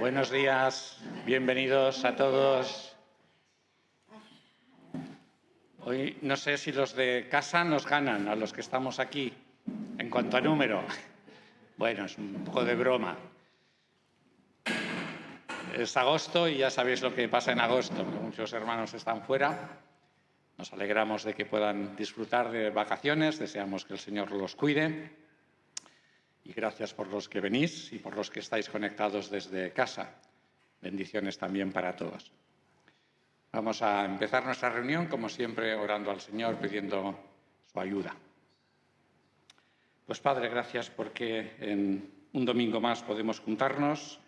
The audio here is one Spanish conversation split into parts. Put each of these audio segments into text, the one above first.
Buenos días, bienvenidos a todos. Hoy no sé si los de casa nos ganan a los que estamos aquí en cuanto a número. Bueno, es un poco de broma. Es agosto y ya sabéis lo que pasa en agosto. Muchos hermanos están fuera. Nos alegramos de que puedan disfrutar de vacaciones. Deseamos que el Señor los cuide. Y gracias por los que venís y por los que estáis conectados desde casa. Bendiciones también para todos. Vamos a empezar nuestra reunión, como siempre, orando al Señor, pidiendo su ayuda. Pues Padre, gracias porque en un domingo más podemos juntarnos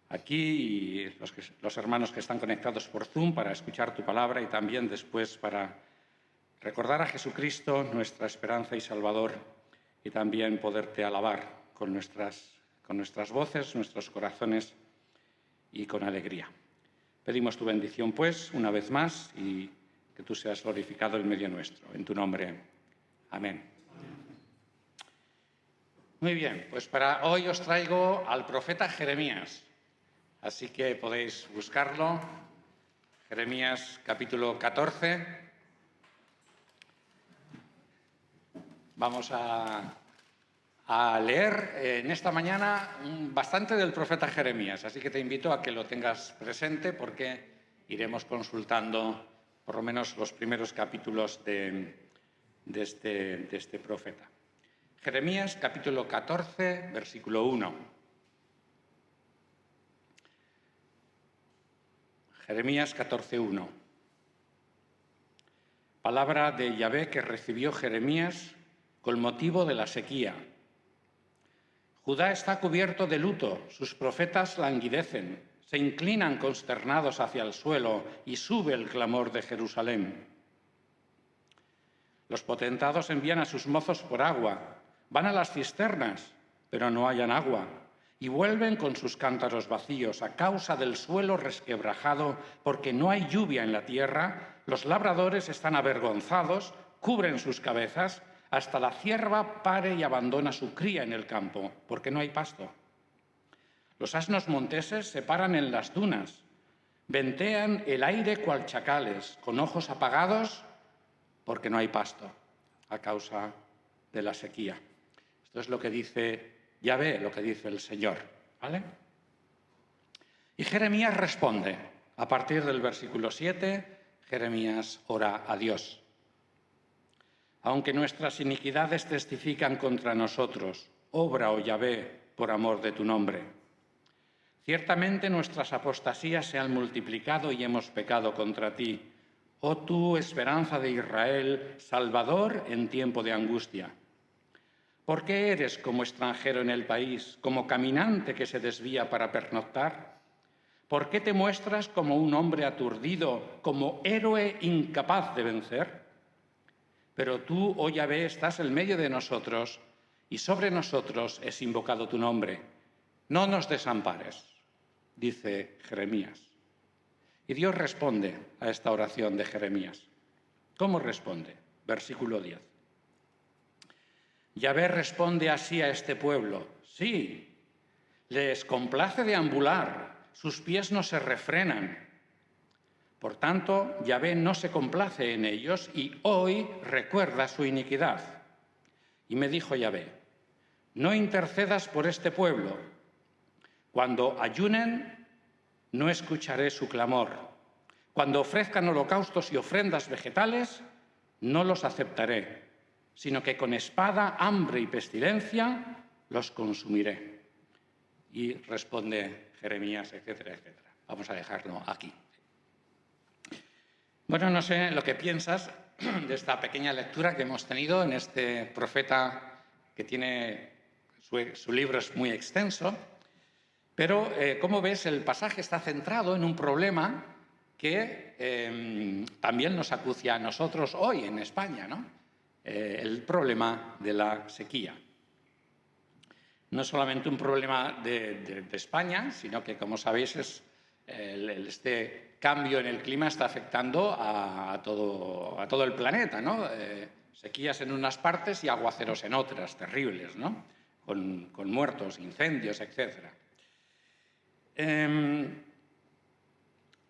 aquí y los hermanos que están conectados por Zoom para escuchar tu palabra y también después para recordar a Jesucristo, nuestra esperanza y Salvador, y también poderte alabar con nuestras voces, nuestros corazones y con alegría. Pedimos tu bendición, pues, una vez más, y que tú seas glorificado en medio nuestro. En tu nombre. Amén. Muy bien, pues para hoy os traigo al profeta Jeremías. Así que podéis buscarlo. Jeremías capítulo 14. Vamos a leer en esta mañana bastante del profeta Jeremías, así que te invito a que lo tengas presente porque iremos consultando por lo menos los primeros capítulos de este profeta. Jeremías capítulo 14, versículo 1. Jeremías 14:1. Palabra de Yahvé que recibió Jeremías con motivo de la sequía. Judá está cubierto de luto, sus profetas languidecen, se inclinan consternados hacia el suelo y sube el clamor de Jerusalén. Los potentados envían a sus mozos por agua, van a las cisternas, pero no hallan agua, y vuelven con sus cántaros vacíos a causa del suelo resquebrajado, porque no hay lluvia en la tierra. Los labradores están avergonzados, cubren sus cabezas, hasta la cierva pare y abandona su cría en el campo, porque no hay pasto. Los asnos monteses se paran en las dunas, ventean el aire cual chacales, con ojos apagados, porque no hay pasto, a causa de la sequía. Esto es lo que dice Yahvé, lo que dice el Señor, ¿vale? Y Jeremías responde, a partir del versículo 7, Jeremías ora a Dios. Aunque nuestras iniquidades testifican contra nosotros, obra, oh Yahvé, por amor de tu nombre. Ciertamente nuestras apostasías se han multiplicado y hemos pecado contra ti, oh tú, esperanza de Israel, Salvador en tiempo de angustia. ¿Por qué eres como extranjero en el país, como caminante que se desvía para pernoctar? ¿Por qué te muestras como un hombre aturdido, como héroe incapaz de vencer? Pero tú, oh Yahvé, estás en medio de nosotros y sobre nosotros es invocado tu nombre. No nos desampares, dice Jeremías. Y Dios responde a esta oración de Jeremías. ¿Cómo responde? Versículo 10. Yahvé responde así a este pueblo. Sí, les complace deambular, sus pies no se refrenan. Por tanto, Yahvé no se complace en ellos y hoy recuerda su iniquidad. Y me dijo Yahvé, no intercedas por este pueblo. Cuando ayunen, no escucharé su clamor. Cuando ofrezcan holocaustos y ofrendas vegetales, no los aceptaré, sino que con espada, hambre y pestilencia los consumiré. Y responde Jeremías, etcétera, etcétera. Vamos a dejarlo aquí. Bueno, no sé lo que piensas de esta pequeña lectura que hemos tenido en este profeta que tiene, su libro es muy extenso, pero como ves, el pasaje está centrado en un problema que también nos acucia a nosotros hoy en España, ¿no? El problema de la sequía. No es solamente un problema de España, sino que, como sabéis, este cambio en el clima está afectando a todo el planeta, ¿no? Sequías en unas partes y aguaceros en otras, terribles, ¿no? Con muertos, incendios, etc.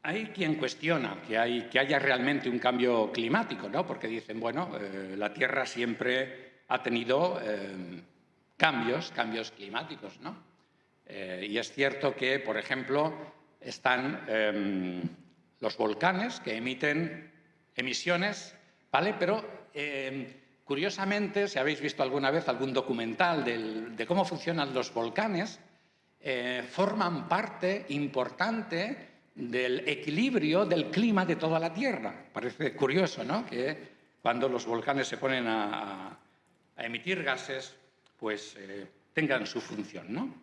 Hay quien cuestiona que haya realmente un cambio climático, ¿no? Porque dicen, bueno, la Tierra siempre ha tenido cambios climáticos, ¿no? Y es cierto que, por ejemplo, están los volcanes que emiten emisiones, ¿vale? Pero curiosamente, si habéis visto alguna vez algún documental de cómo funcionan los volcanes, forman parte importante del equilibrio del clima de toda la Tierra. Parece curioso, ¿no?, que cuando los volcanes se ponen a emitir gases, pues tengan su función, ¿no?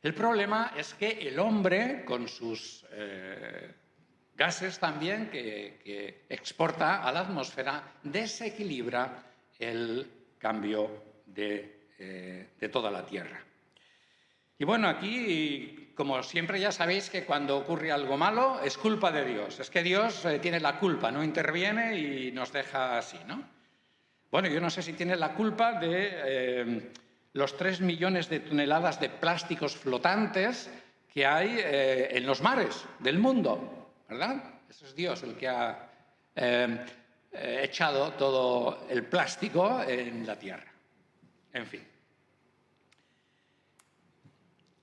El problema es que el hombre, con sus gases también que exporta a la atmósfera, desequilibra el cambio de toda la Tierra. Y bueno, aquí, como siempre, ya sabéis que cuando ocurre algo malo es culpa de Dios. Es que Dios tiene la culpa, no interviene y nos deja así, ¿no? Bueno, yo no sé si tiene la culpa de los 3 millones de toneladas de plásticos flotantes que hay en los mares del mundo, ¿verdad? Eso es Dios el que ha echado todo el plástico en la Tierra. En fin.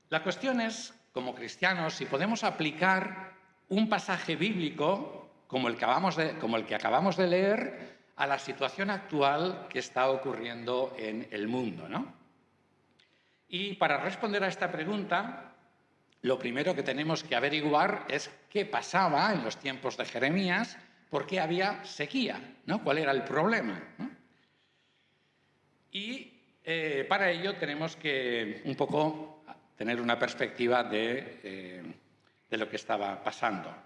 La cuestión es, como cristianos, si podemos aplicar un pasaje bíblico como el que acabamos de leer a la situación actual que está ocurriendo en el mundo, ¿no? Y para responder a esta pregunta, lo primero que tenemos que averiguar es qué pasaba en los tiempos de Jeremías, por qué había sequía, ¿no? ¿Cuál era el problema, ¿no? Y para ello tenemos que un poco tener una perspectiva de lo que estaba pasando.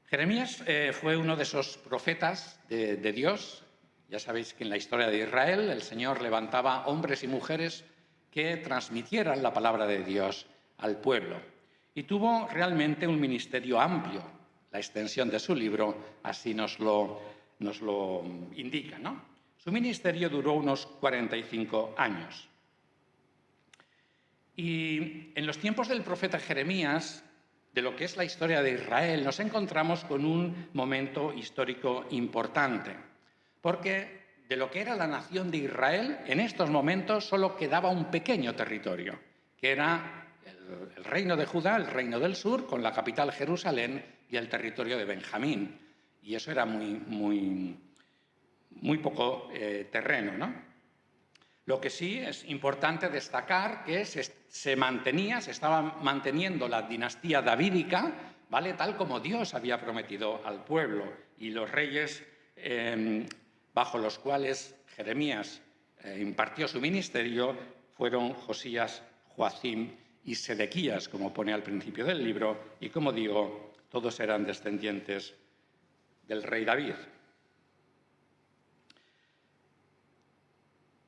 Jeremías fue uno de esos profetas de Dios. Ya sabéis que en la historia de Israel el Señor levantaba hombres y mujeres que transmitieran la palabra de Dios al pueblo. Y tuvo realmente un ministerio amplio. La extensión de su libro así nos lo indica, ¿no? Su ministerio duró unos 45 años. Y en los tiempos del profeta Jeremías, de lo que es la historia de Israel, nos encontramos con un momento histórico importante, porque de lo que era la nación de Israel, en estos momentos solo quedaba un pequeño territorio, que era el reino de Judá, el reino del sur, con la capital Jerusalén y el territorio de Benjamín. Y eso era muy poco terreno, ¿no? Lo que sí es importante destacar que se estaba manteniendo la dinastía davídica, ¿vale?, tal como Dios había prometido al pueblo. Y los reyes bajo los cuales Jeremías impartió su ministerio fueron Josías, Joacim y Sedequías, como pone al principio del libro, y como digo, todos eran descendientes del rey David.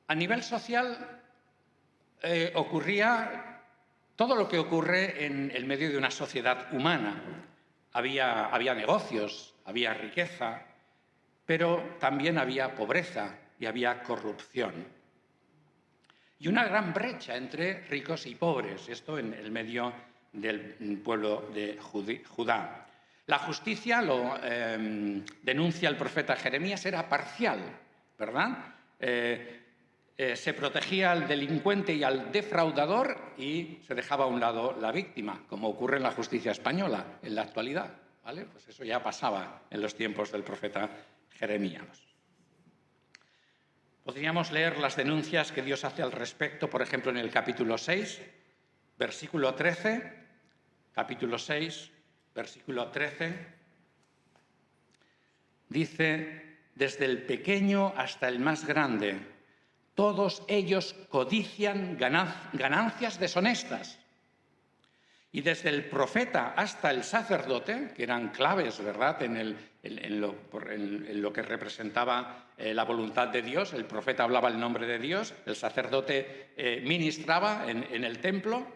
A nivel social ocurría todo lo que ocurre en el medio de una sociedad humana. Había negocios, había riqueza, pero también había pobreza y había corrupción. Y una gran brecha entre ricos y pobres, esto en el medio del pueblo de Judá. La justicia, lo denuncia el profeta Jeremías, era parcial, ¿verdad? Se protegía al delincuente y al defraudador y se dejaba a un lado la víctima, como ocurre en la justicia española en la actualidad, ¿vale? Pues eso ya pasaba en los tiempos del profeta Jeremías. Podríamos leer las denuncias que Dios hace al respecto, por ejemplo, en el capítulo 6, versículo 13, capítulo 6, versículo 13, dice: desde el pequeño hasta el más grande, todos ellos codician ganancias deshonestas. Y desde el profeta hasta el sacerdote, que eran claves, ¿verdad?, en lo que representaba la voluntad de Dios. El profeta hablaba el nombre de Dios, el sacerdote ministraba en el templo.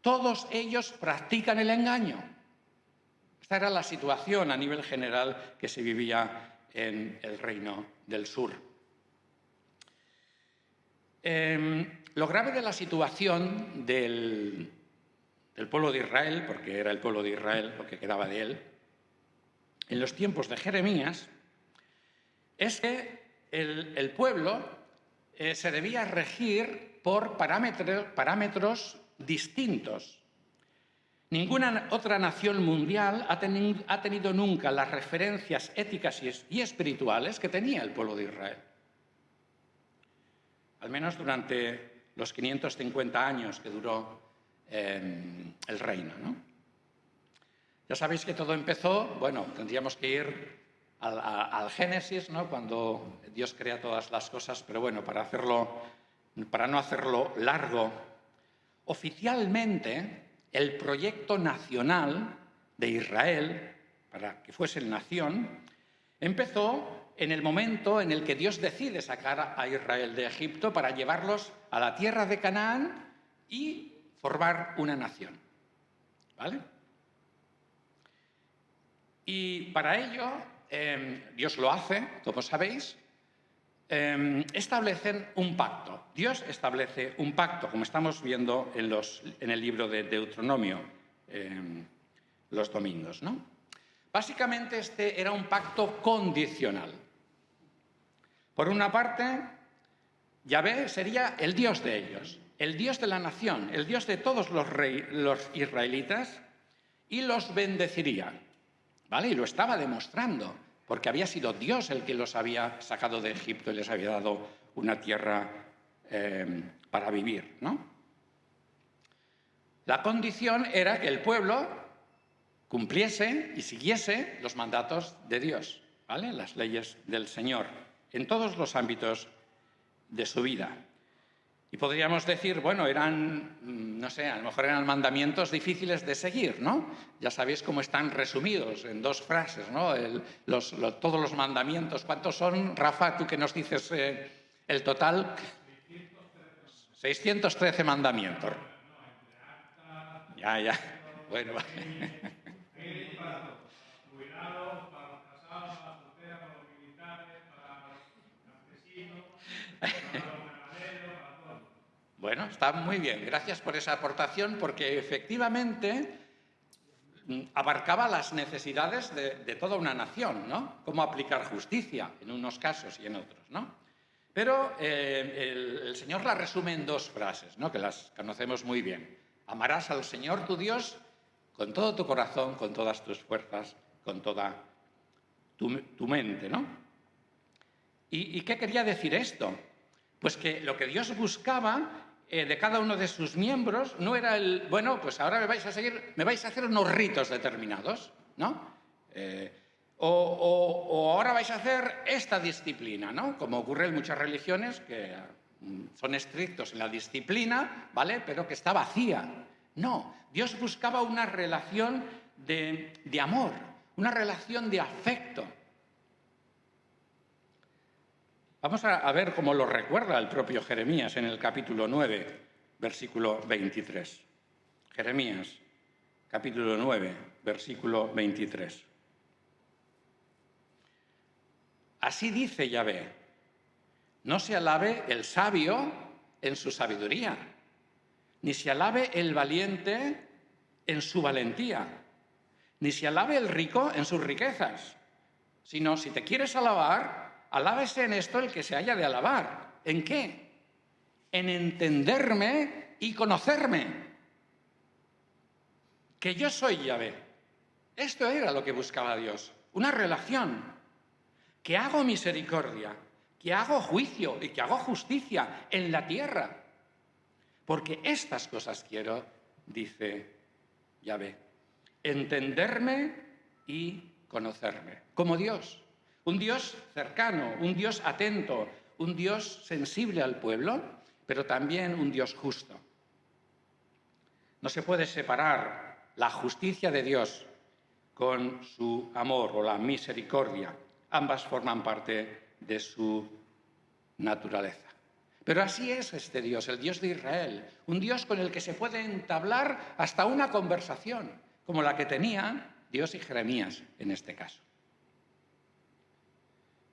Todos ellos practican el engaño. Esta era la situación a nivel general que se vivía en el reino del sur. Lo grave de la situación del del pueblo de Israel, porque era el pueblo de Israel lo que quedaba de él, en los tiempos de Jeremías, es que el pueblo se debía regir por parámetros distintos. Ninguna otra nación mundial ha tenido nunca las referencias éticas y espirituales que tenía el pueblo de Israel. Al menos durante los 550 años que duró el reino, ¿no? Ya sabéis que todo empezó, bueno, tendríamos que ir al Génesis, ¿no? Cuando Dios crea todas las cosas, pero bueno, para no hacerlo largo, oficialmente el proyecto nacional de Israel, para que fuese nación, empezó en el momento en el que Dios decide sacar a Israel de Egipto para llevarlos a la tierra de Canaán y formar una nación. ¿Vale? Y para ello, Dios lo hace, como sabéis, establecen un pacto. Dios establece un pacto, como estamos viendo en el libro de Deuteronomio los domingos, ¿no? Básicamente este era un pacto condicional. Por una parte, Yahvé sería el Dios de ellos, el Dios de la nación, el Dios de todos los israelitas, y los bendeciría, ¿vale? Y lo estaba demostrando, porque había sido Dios el que los había sacado de Egipto y les había dado una tierra para vivir, ¿no? La condición era que el pueblo cumpliese y siguiese los mandatos de Dios, ¿vale? Las leyes del Señor, en todos los ámbitos de su vida. Y podríamos decir, bueno, eran, no sé, a lo mejor eran mandamientos difíciles de seguir, ¿no? Ya sabéis cómo están resumidos en 2 frases, ¿no? Todos los mandamientos. ¿Cuántos son, Rafa, tú que nos dices el total? 613 mandamientos. Ya. Bueno. Bueno, está muy bien. Gracias por esa aportación, porque efectivamente abarcaba las necesidades de toda una nación, ¿no? Cómo aplicar justicia en unos casos y en otros, ¿no? Pero el Señor la resume en 2 frases, ¿no? Que las conocemos muy bien. Amarás al Señor tu Dios con todo tu corazón, con todas tus fuerzas, con toda tu mente, ¿no? ¿Y qué quería decir esto? Pues que lo que Dios buscaba de cada uno de sus miembros no era bueno, pues ahora me vais a hacer unos ritos determinados, ¿no? O ahora vais a hacer esta disciplina, ¿no? Como ocurre en muchas religiones que son estrictos en la disciplina, ¿vale? Pero que está vacía. No, Dios buscaba una relación de amor, una relación de afecto. Vamos a ver cómo lo recuerda el propio Jeremías en el capítulo 9, versículo 23. Jeremías, capítulo 9, versículo 23. Así dice Yahvé: no se alabe el sabio en su sabiduría, ni se alabe el valiente en su valentía, ni se alabe el rico en sus riquezas, sino si te quieres alabar, alábese en esto el que se haya de alabar. ¿En qué? En entenderme y conocerme, que yo soy Yahvé. Esto era lo que buscaba Dios, una relación, que hago misericordia, que hago juicio y que hago justicia en la tierra. Porque estas cosas quiero, dice Yahvé, entenderme y conocerme, como Dios. Un Dios cercano, un Dios atento, un Dios sensible al pueblo, pero también un Dios justo. No se puede separar la justicia de Dios con su amor o la misericordia. Ambas forman parte de su naturaleza. Pero así es este Dios, el Dios de Israel, un Dios con el que se puede entablar hasta una conversación, como la que tenían Dios y Jeremías en este caso.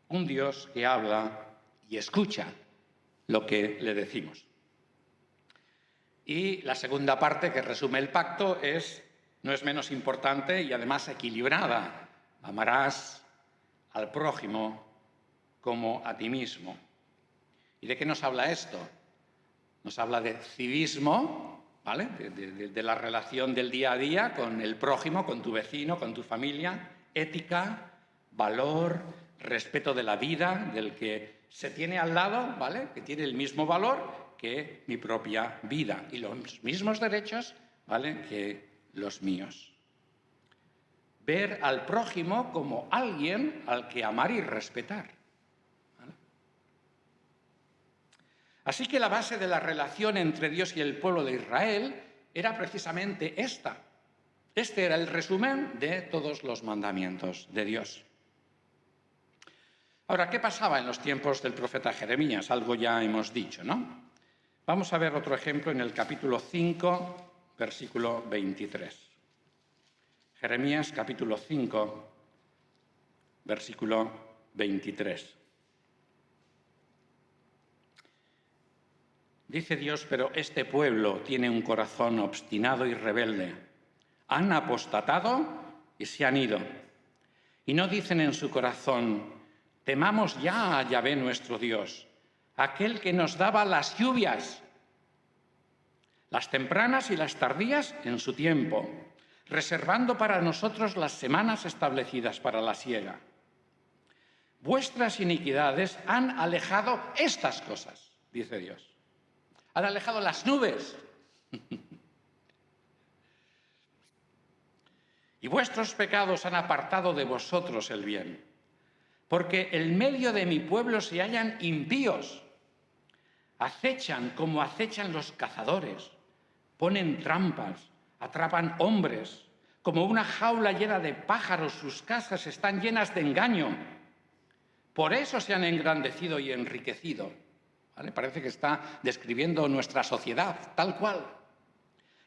Un Dios que habla y escucha lo que le decimos. Y la segunda parte que resume el pacto no es menos importante y además equilibrada. Amarás al prójimo como a ti mismo. ¿Y de qué nos habla esto? Nos habla de civismo, ¿vale? De la relación del día a día con el prójimo, con tu vecino, con tu familia, ética, valor, respeto de la vida, del que se tiene al lado, ¿vale? Que tiene el mismo valor que mi propia vida y los mismos derechos, ¿vale? Que los míos. Ver al prójimo como alguien al que amar y respetar. ¿Vale? Así que la base de la relación entre Dios y el pueblo de Israel era precisamente esta. Este era el resumen de todos los mandamientos de Dios. Ahora, ¿qué pasaba en los tiempos del profeta Jeremías? Algo ya hemos dicho, ¿no? Vamos a ver otro ejemplo en el capítulo 5, versículo 23. Jeremías, capítulo 5, versículo 23. Dice Dios, pero este pueblo tiene un corazón obstinado y rebelde. Han apostatado y se han ido. Y no dicen en su corazón, temamos ya a Yahvé nuestro Dios, aquel que nos daba las lluvias, las tempranas y las tardías en su tiempo, reservando para nosotros las semanas establecidas para la siega. Vuestras iniquidades han alejado estas cosas, dice Dios. Han alejado las nubes. Y vuestros pecados han apartado de vosotros el bien. Porque en medio de mi pueblo se hallan impíos. Acechan como acechan los cazadores. Ponen trampas, atrapan hombres. Como una jaula llena de pájaros, sus casas están llenas de engaño. Por eso se han engrandecido y enriquecido. ¿Vale? Parece que está describiendo nuestra sociedad, tal cual.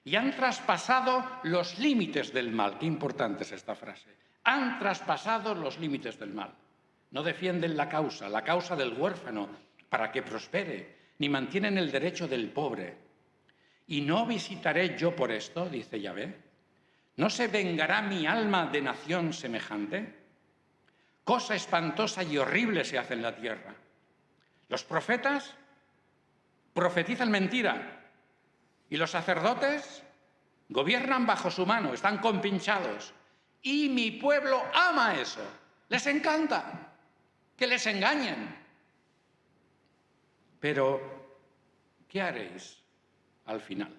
Y han traspasado los límites del mal. Qué importante es esta frase. Han traspasado los límites del mal. No defienden la causa del huérfano para que prospere, ni mantienen el derecho del pobre. ¿Y no visitaré yo por esto?, dice Yahvé. ¿No se vengará mi alma de nación semejante? Cosa espantosa y horrible se hace en la tierra. Los profetas profetizan mentira y los sacerdotes gobiernan bajo su mano, están compinchados. Y mi pueblo ama eso, les encanta que les engañen. Pero, ¿qué haréis al final?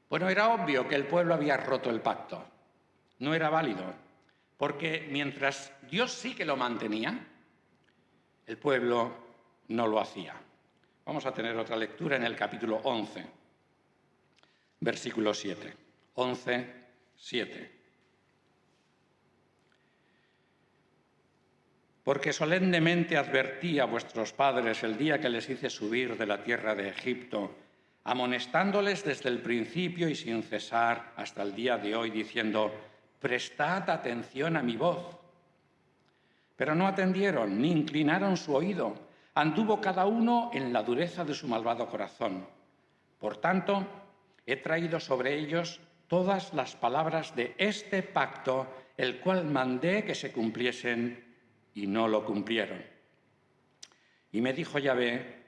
Bueno, era obvio que el pueblo había roto el pacto. No era válido, porque mientras Dios sí que lo mantenía, el pueblo no lo hacía. Vamos a tener otra lectura en el capítulo 11, versículo 7. 11, 7. Porque solemnemente advertí a vuestros padres el día que les hice subir de la tierra de Egipto, amonestándoles desde el principio y sin cesar hasta el día de hoy, diciendo, prestad atención a mi voz. Pero no atendieron, ni inclinaron su oído. Anduvo cada uno en la dureza de su malvado corazón. Por tanto, he traído sobre ellos todas las palabras de este pacto, el cual mandé que se cumpliesen y no lo cumplieron. Y me dijo Yahvé,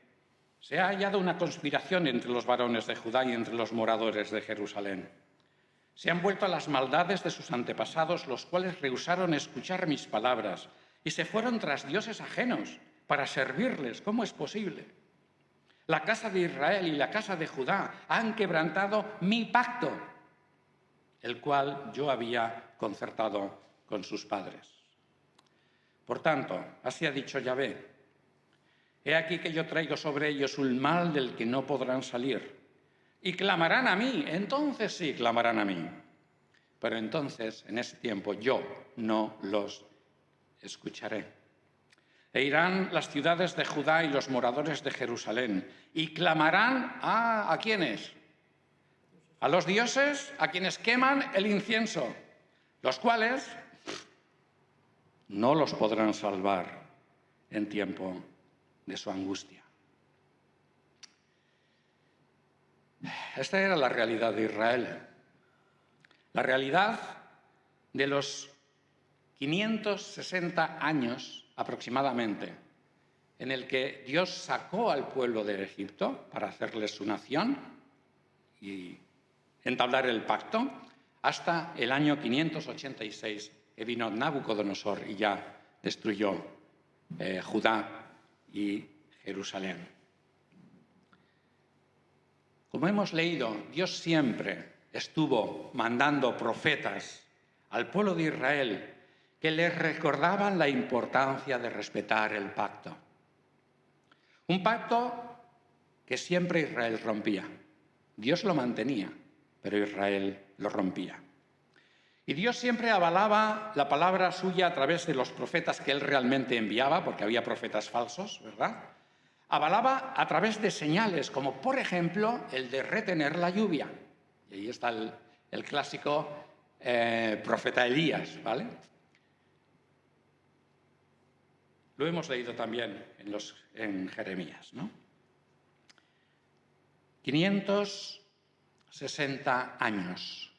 se ha hallado una conspiración entre los varones de Judá y entre los moradores de Jerusalén. Se han vuelto a las maldades de sus antepasados, los cuales rehusaron escuchar mis palabras y se fueron tras dioses ajenos para servirles. ¿Cómo es posible? La casa de Israel y la casa de Judá han quebrantado mi pacto, el cual yo había concertado con sus padres. Por tanto, así ha dicho Yahvé, he aquí que yo traigo sobre ellos un mal del que no podrán salir, y clamarán a mí, entonces sí clamarán a mí. Pero entonces, en ese tiempo, yo no los escucharé. E irán las ciudades de Judá y los moradores de Jerusalén, y clamarán ¿a quiénes? A los dioses, a quienes queman el incienso, los cuales no los podrán salvar en tiempo de su angustia. Esta era la realidad de Israel. La realidad de los 560 años aproximadamente en el que Dios sacó al pueblo de Egipto para hacerles su nación y entablar el pacto, hasta el año 586, que vino Nabucodonosor y ya destruyó Judá y Jerusalén. Como hemos leído, Dios siempre estuvo mandando profetas al pueblo de Israel que les recordaban la importancia de respetar el pacto. Un pacto que siempre Israel rompía. Dios lo mantenía, pero Israel lo rompía. Y Dios siempre avalaba la palabra suya a través de los profetas que él realmente enviaba, porque había profetas falsos, ¿verdad? Avalaba a través de señales, como por ejemplo el de retener la lluvia. Y ahí está el clásico profeta Elías, ¿vale? Lo hemos leído también en Jeremías, ¿no? 560 años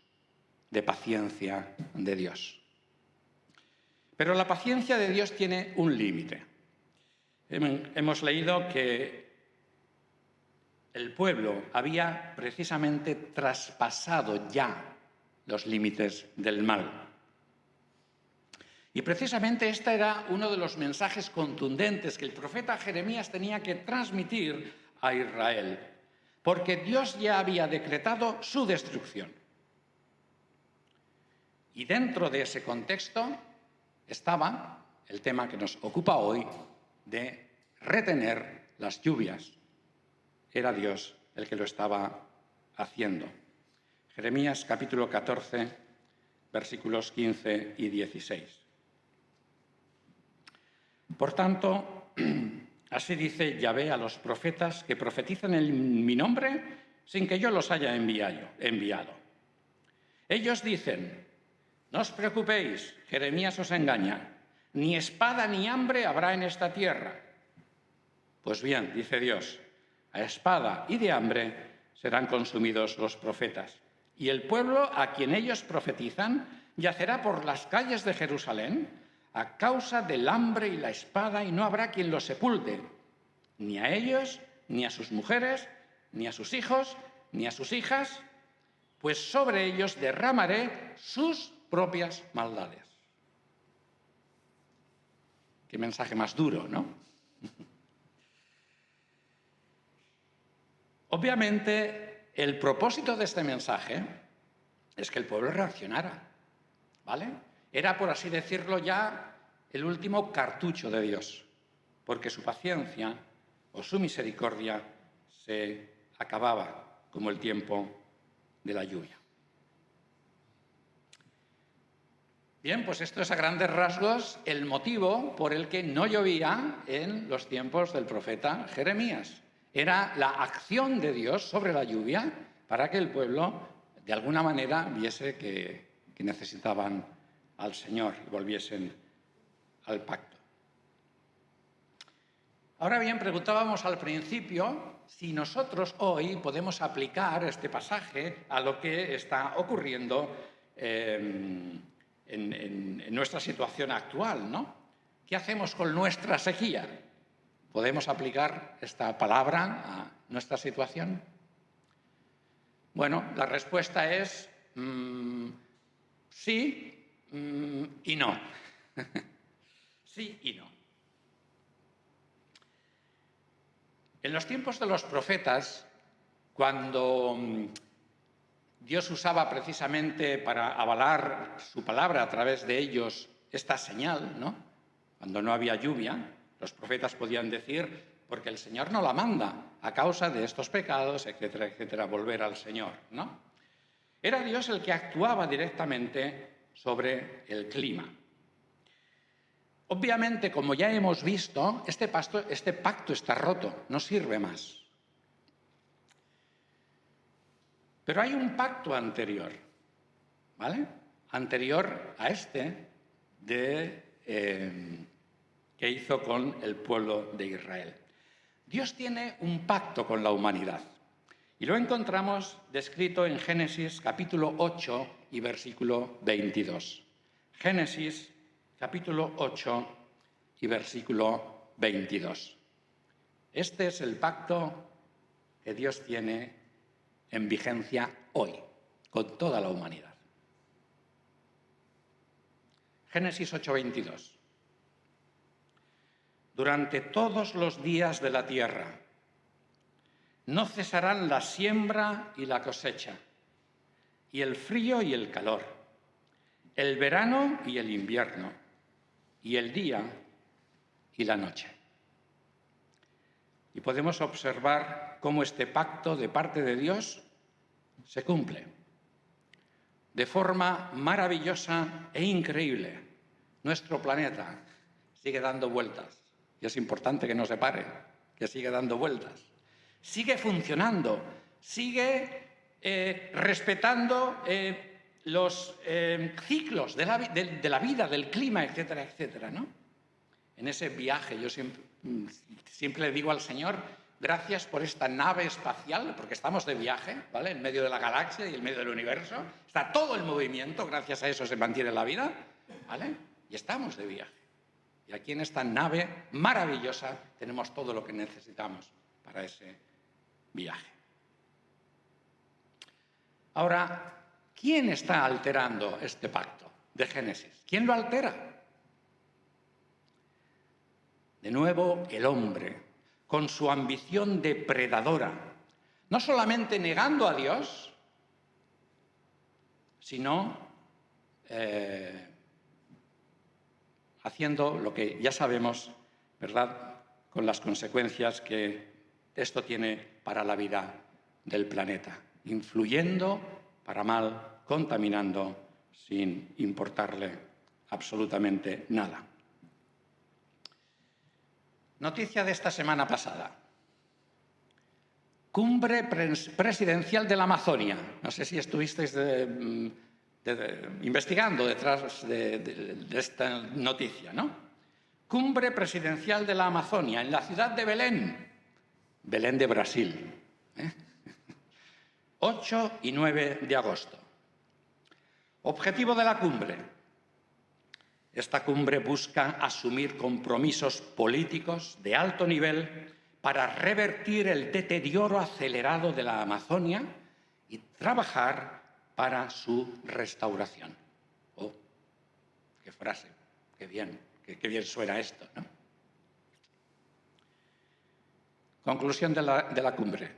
de paciencia de Dios. Pero la paciencia de Dios tiene un límite. Hemos leído que el pueblo había precisamente traspasado ya los límites del mal. Y precisamente este era uno de los mensajes contundentes que el profeta Jeremías tenía que transmitir a Israel, porque Dios ya había decretado su destrucción. Y dentro de ese contexto estaba el tema que nos ocupa hoy de retener las lluvias. Era Dios el que lo estaba haciendo. Jeremías capítulo 14, versículos 15 y 16. Por tanto, así dice Yahvé a los profetas que profetizan en mi nombre sin que yo los haya enviado. Ellos dicen: no os preocupéis, Jeremías os engaña, ni espada ni hambre habrá en esta tierra. Pues bien, dice Dios, a espada y de hambre serán consumidos los profetas, y el pueblo a quien ellos profetizan yacerá por las calles de Jerusalén a causa del hambre y la espada, y no habrá quien los sepulte, ni a ellos, ni a sus mujeres, ni a sus hijos, ni a sus hijas, pues sobre ellos derramaré sus propias maldades. Qué mensaje más duro, ¿no? Obviamente, el propósito de este mensaje es que el pueblo reaccionara, ¿vale? Era, por así decirlo, ya el último cartucho de Dios, porque su paciencia o su misericordia se acababa como el tiempo de la lluvia. Bien, pues esto es a grandes rasgos el motivo por el que no llovía en los tiempos del profeta Jeremías. Era la acción de Dios sobre la lluvia para que el pueblo, de alguna manera, viese que necesitaban al Señor y volviesen al pacto. Ahora bien, preguntábamos al principio si nosotros hoy podemos aplicar este pasaje a lo que está ocurriendo en nuestra situación actual, ¿no? ¿Qué hacemos con nuestra sequía? ¿Podemos aplicar esta palabra a nuestra situación? Bueno, la respuesta es sí y no. Sí y no. En los tiempos de los profetas, cuando Dios usaba precisamente para avalar su palabra a través de ellos esta señal, ¿no? Cuando no había lluvia, los profetas podían decir: porque el Señor no la manda, a causa de estos pecados, etcétera, etcétera, volver al Señor, ¿no? Era Dios el que actuaba directamente sobre el clima. Obviamente, como ya hemos visto, este pacto está roto, no sirve más. Pero hay un pacto anterior, ¿vale? Anterior a este que hizo con el pueblo de Israel. Dios tiene un pacto con la humanidad. Y lo encontramos descrito en Génesis capítulo 8 y versículo 22. Génesis capítulo 8 y versículo 22. Este es el pacto que Dios tiene en vigencia hoy, con toda la humanidad. Génesis 8:22. Durante todos los días de la tierra no cesarán la siembra y la cosecha, y el frío y el calor, el verano y el invierno, y el día y la noche. Y podemos observar cómo este pacto de parte de Dios se cumple de forma maravillosa e increíble. Nuestro planeta sigue dando vueltas, y es importante que no se pare, que sigue dando vueltas. Sigue funcionando, sigue respetando los ciclos de la vida, del clima, etcétera, etcétera, ¿no? En ese viaje yo siempre le digo al Señor, gracias por esta nave espacial, porque estamos de viaje, ¿vale? En medio de la galaxia y en medio del universo. Está todo el movimiento, gracias a eso se mantiene la vida, ¿vale? Y estamos de viaje. Y aquí en esta nave maravillosa tenemos todo lo que necesitamos para ese viaje. Ahora, ¿quién está alterando este pacto de Génesis? ¿Quién lo altera? De nuevo, el hombre, con su ambición depredadora, no solamente negando a Dios, sino haciendo lo que ya sabemos, ¿verdad?, con las consecuencias que esto tiene para la vida del planeta, influyendo para mal, contaminando, sin importarle absolutamente nada. Noticia de esta semana pasada. Cumbre presidencial de la Amazonia. No sé si estuvisteis investigando detrás de esta noticia, ¿no? Cumbre presidencial de la Amazonia en la ciudad de Belén. Belén de Brasil. 8 y 9 de agosto. Objetivo de la cumbre. Esta cumbre busca asumir compromisos políticos de alto nivel para revertir el deterioro acelerado de la Amazonia y trabajar para su restauración. ¡Oh, qué frase! ¡Qué bien! ¡Qué bien suena esto!, ¿no? Conclusión de la cumbre.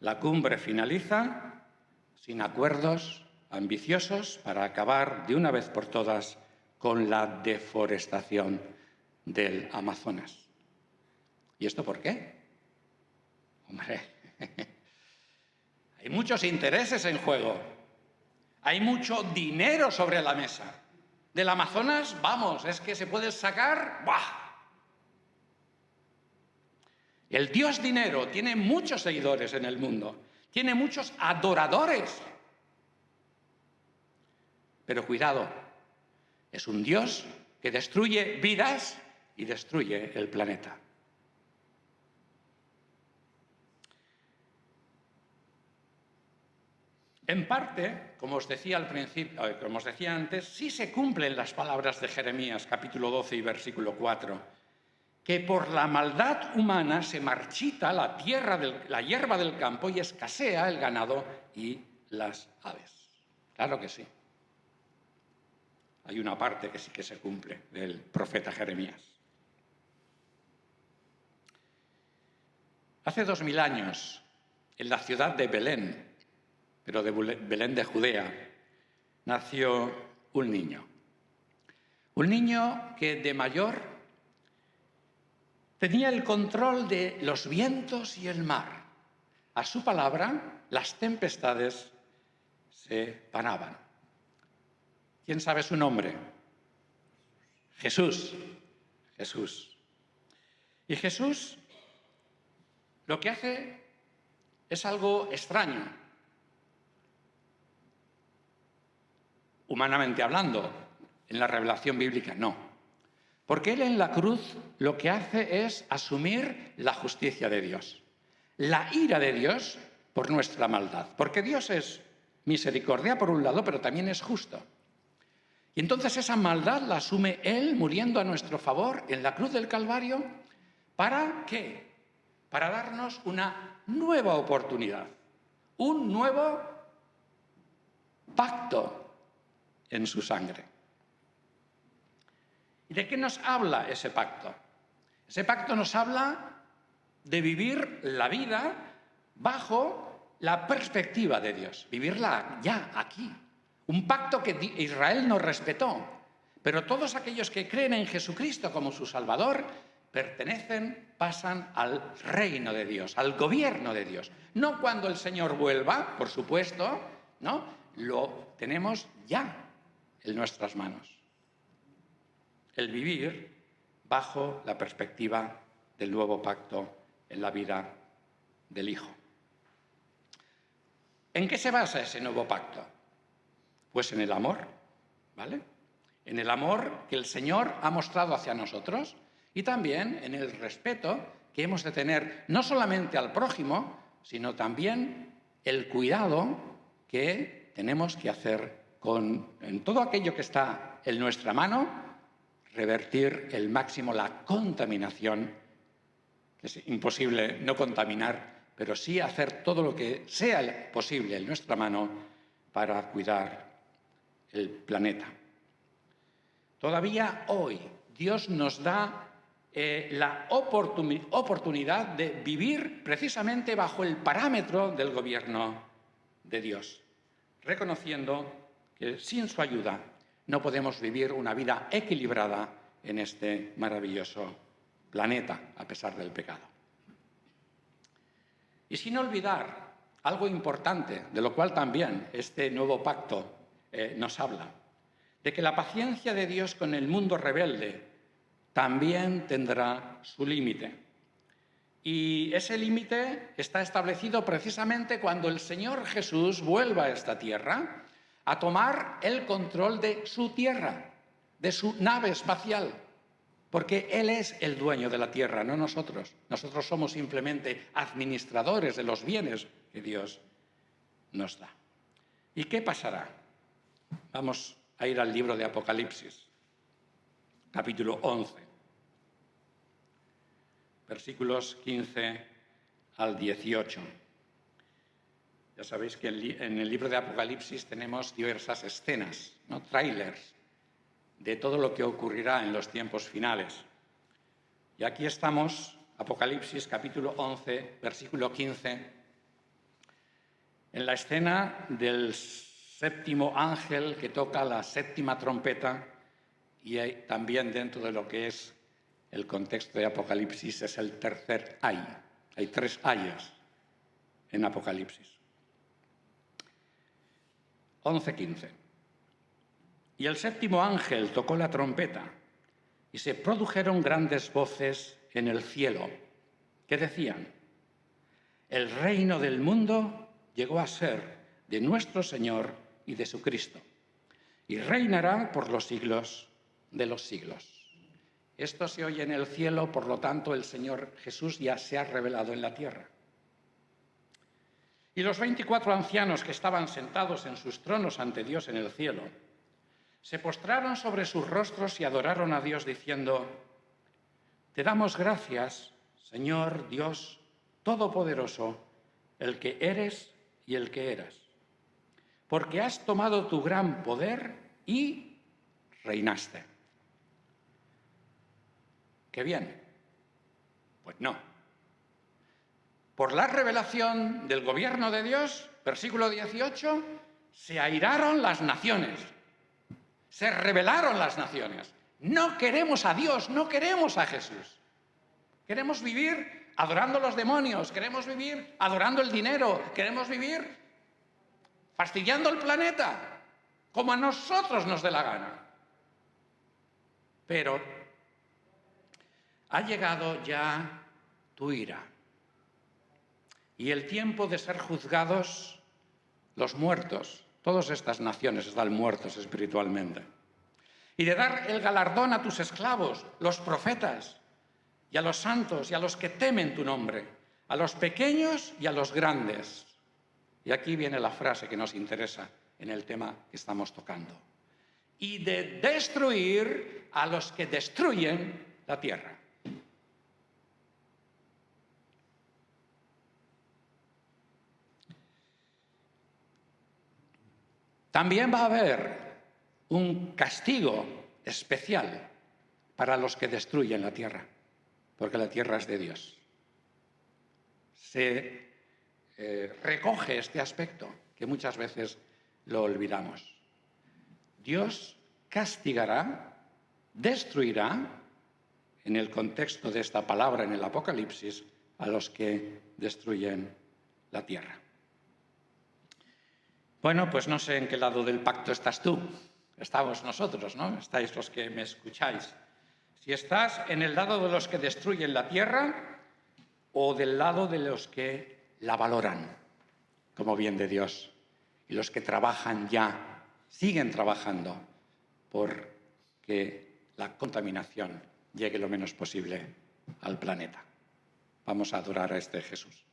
La cumbre finaliza sin acuerdos ambiciosos para acabar de una vez por todas con la deforestación del Amazonas. ¿Y esto por qué? Hombre, hay muchos intereses en juego, hay mucho dinero sobre la mesa. Del Amazonas, vamos, es que se puede sacar, ¡buah! El dios dinero tiene muchos seguidores en el mundo, tiene muchos adoradores. Pero cuidado, es un Dios que destruye vidas y destruye el planeta. En parte, como os decía al principio, como os decía antes, sí se cumplen las palabras de Jeremías, capítulo 12 y versículo 4, que por la maldad humana se marchita la hierba del campo y escasea el ganado y las aves. Claro que sí. Hay una parte que sí que se cumple del profeta Jeremías. Hace 2000 años, en la ciudad de Belén, pero de Belén de Judea, nació un niño. Un niño que de mayor tenía el control de los vientos y el mar. A su palabra, las tempestades se paraban. ¿Quién sabe su nombre? Jesús. Jesús. Y Jesús lo que hace es algo extraño. Humanamente hablando, en la revelación bíblica no. Porque Él en la cruz lo que hace es asumir la justicia de Dios. La ira de Dios por nuestra maldad. Porque Dios es misericordia por un lado, pero también es justo. Y entonces esa maldad la asume Él muriendo a nuestro favor en la cruz del Calvario. ¿Para qué? Para darnos una nueva oportunidad, un nuevo pacto en su sangre. ¿Y de qué nos habla ese pacto? Ese pacto nos habla de vivir la vida bajo la perspectiva de Dios, vivirla ya, aquí. Un pacto que Israel no respetó, pero todos aquellos que creen en Jesucristo como su Salvador pasan al reino de Dios, al gobierno de Dios. No cuando el Señor vuelva, por supuesto, ¿no? Lo tenemos ya en nuestras manos. El vivir bajo la perspectiva del nuevo pacto en la vida del Hijo. ¿En qué se basa ese nuevo pacto? Pues en el amor, ¿vale? En el amor que el Señor ha mostrado hacia nosotros y también en el respeto que hemos de tener no solamente al prójimo, sino también el cuidado que tenemos que hacer en todo aquello que está en nuestra mano, revertir el máximo la contaminación, que es imposible no contaminar, pero sí hacer todo lo que sea posible en nuestra mano para cuidar el planeta. Todavía hoy Dios nos da la oportunidad de vivir precisamente bajo el parámetro del gobierno de Dios, reconociendo que sin su ayuda no podemos vivir una vida equilibrada en este maravilloso planeta, a pesar del pecado. Y sin olvidar algo importante, de lo cual también este nuevo pacto nos habla, de que la paciencia de Dios con el mundo rebelde también tendrá su límite. Y ese límite está establecido precisamente cuando el Señor Jesús vuelva a esta tierra a tomar el control de su tierra, de su nave espacial, porque Él es el dueño de la tierra, no nosotros. Nosotros somos simplemente administradores de los bienes que Dios nos da. ¿Y qué pasará? Vamos a ir al libro de Apocalipsis, capítulo 11. Versículos 15 al 18. Ya sabéis que en el libro de Apocalipsis tenemos diversas escenas, ¿no? Trailers de todo lo que ocurrirá en los tiempos finales. Y aquí estamos, Apocalipsis capítulo 11, versículo 15, en la escena del séptimo ángel que toca la séptima trompeta, y también dentro de lo que es el contexto de Apocalipsis es el tercer ay. Hay 3 ayes en Apocalipsis. 11:15. Y el séptimo ángel tocó la trompeta y se produjeron grandes voces en el cielo que decían: el reino del mundo llegó a ser de nuestro Señor y de su Cristo, y reinará por los siglos de los siglos. Esto se oye en el cielo, por lo tanto el Señor Jesús ya se ha revelado en la tierra. Y los 24 ancianos que estaban sentados en sus tronos ante Dios en el cielo, se postraron sobre sus rostros y adoraron a Dios diciendo: te damos gracias, Señor Dios Todopoderoso, el que eres y el que eras, porque has tomado tu gran poder y reinaste. ¡Qué bien! Pues no. Por la revelación del gobierno de Dios, versículo 18, se airaron las naciones, se rebelaron las naciones. No queremos a Dios, no queremos a Jesús. Queremos vivir adorando a los demonios, queremos vivir adorando el dinero, queremos vivir fastidiando el planeta, como a nosotros nos dé la gana. Pero ha llegado ya tu ira y el tiempo de ser juzgados los muertos. Todas estas naciones están muertos espiritualmente. Y de dar el galardón a tus esclavos, los profetas, y a los santos y a los que temen tu nombre, a los pequeños y a los grandes. Y aquí viene la frase que nos interesa en el tema que estamos tocando. Y de destruir a los que destruyen la tierra. También va a haber un castigo especial para los que destruyen la tierra, porque la tierra es de Dios. Se recoge este aspecto que muchas veces lo olvidamos. Dios castigará, destruirá, en el contexto de esta palabra en el Apocalipsis, a los que destruyen la tierra. Bueno, pues no sé en qué lado del pacto estás tú. Estamos nosotros, ¿no? Estáis los que me escucháis. Si estás en el lado de los que destruyen la tierra o del lado de los que la valoran como bien de Dios y los que trabajan ya, siguen trabajando por que la contaminación llegue lo menos posible al planeta. Vamos a adorar a este Jesús.